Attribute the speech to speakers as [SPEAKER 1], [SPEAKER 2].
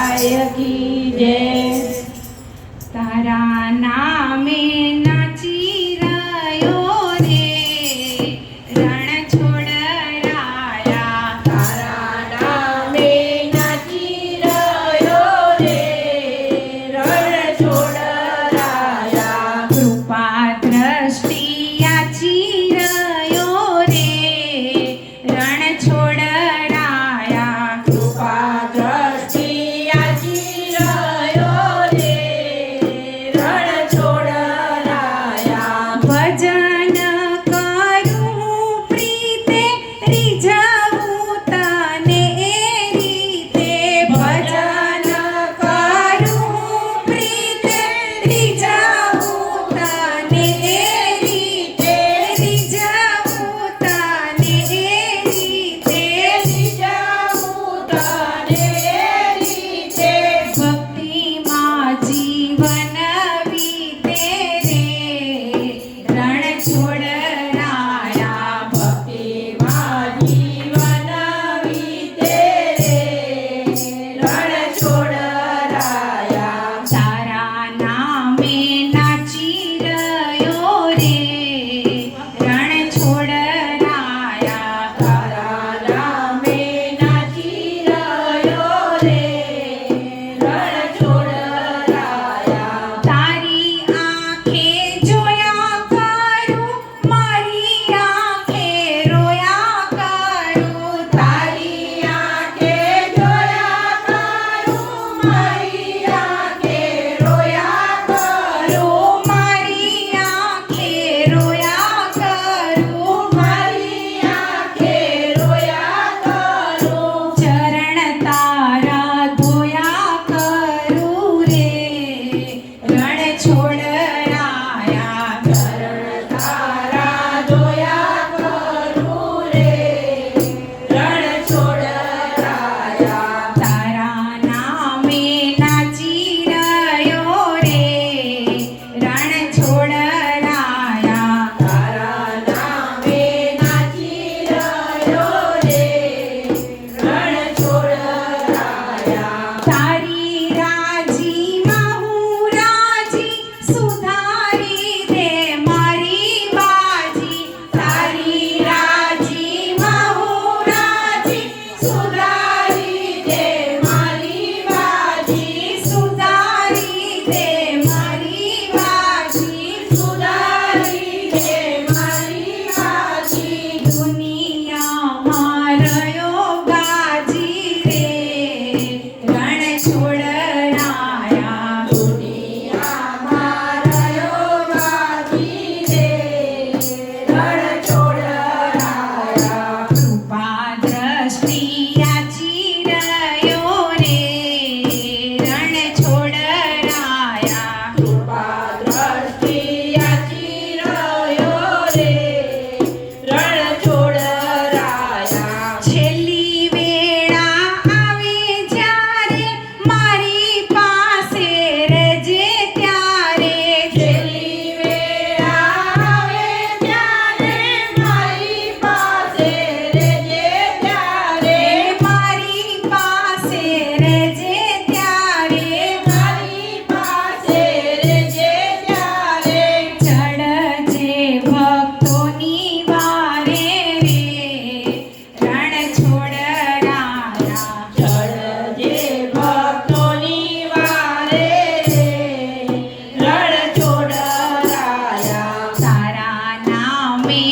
[SPEAKER 1] लाल की जय। तारा नामे नाची रयो रे रण छोड़राया।
[SPEAKER 2] तारा नामे नाची रयो रे रण छोड़राया।
[SPEAKER 1] कृपा दृष्टि याची रयो रे रण छोड़राया।
[SPEAKER 2] कृपा दृष्टि याची रयो रे रण छोड़राया।
[SPEAKER 1] भजन करूं प्रीते रिझावूं तने ए रीते। भजन करूं प्रीते रिझावूं तने ए रीते। रिझावूं तने ए रीते।
[SPEAKER 2] रिझावूं तने ए रीते।
[SPEAKER 1] भक्तिमां जीवन वीते रे रण छोड़राया।
[SPEAKER 2] भक्तिमां जीवन वीते रे रण छोड़राया।
[SPEAKER 1] तारा नामे नाची रयो रे रण छोड़राया।
[SPEAKER 2] तारा नामे नाची रयो रे रण छोड़राया।
[SPEAKER 1] तारी आंखे जोया करूं मारी आंखे रोया करूं।
[SPEAKER 2] तारी आंखे जोया करूं मारी आंखे रोया करूं।
[SPEAKER 1] मारी आंखे रोया करूं।
[SPEAKER 2] मारी आंखे रोया करूं।
[SPEAKER 1] चरण तारा धोया करूं रे रण छोड़राया।
[SPEAKER 2] चरण तारा धोया करूं रे रण छोड़राया।
[SPEAKER 1] तारा नामे नाची रयो रे रण छोड़राया।
[SPEAKER 2] तारा नामे नाची रयो रे रण छोड़राया।
[SPEAKER 1] तारी राजी माहूं राजी सुधारी दे मारी बाजी। तारी राजी माहूं राजी
[SPEAKER 2] सुधारी दे मारी बाजी।
[SPEAKER 1] सुधारी दे मारी बाजी।
[SPEAKER 2] सुधारी दे मारी बाजी।
[SPEAKER 1] दुनियाમાં રહ્યો ગાજી રે રણ છોડરાયા।
[SPEAKER 2] દુનિયામાં રહ્યો ગાજી રે રણ છોડરાયા.
[SPEAKER 1] કૃપા દ્રષ્ટિ યાચી રહ્યો રે રણ છોડરાયા।
[SPEAKER 2] કૃપા દ્રષ્ટિ યાચી રહ્યો રે રણ છોડરાયા.
[SPEAKER 1] છેલ્લી વેળા આવે જ્યારે મારી પાસે રહેજે ત્યારે।
[SPEAKER 2] છેલ્લી વેળા આવે ત્યારે મારી પાસે રહેજે ત્યારે.
[SPEAKER 1] મારી પાસે રહેજે ત્યારે।
[SPEAKER 2] મારી પાસે રહેજે ત્યારે.
[SPEAKER 1] ચડજે ભક્તોની વારે રે રણ છોડરાયા।
[SPEAKER 2] ચડજે ભક્તોની વારે રે રણ છોડરાયા.
[SPEAKER 1] તારા નામે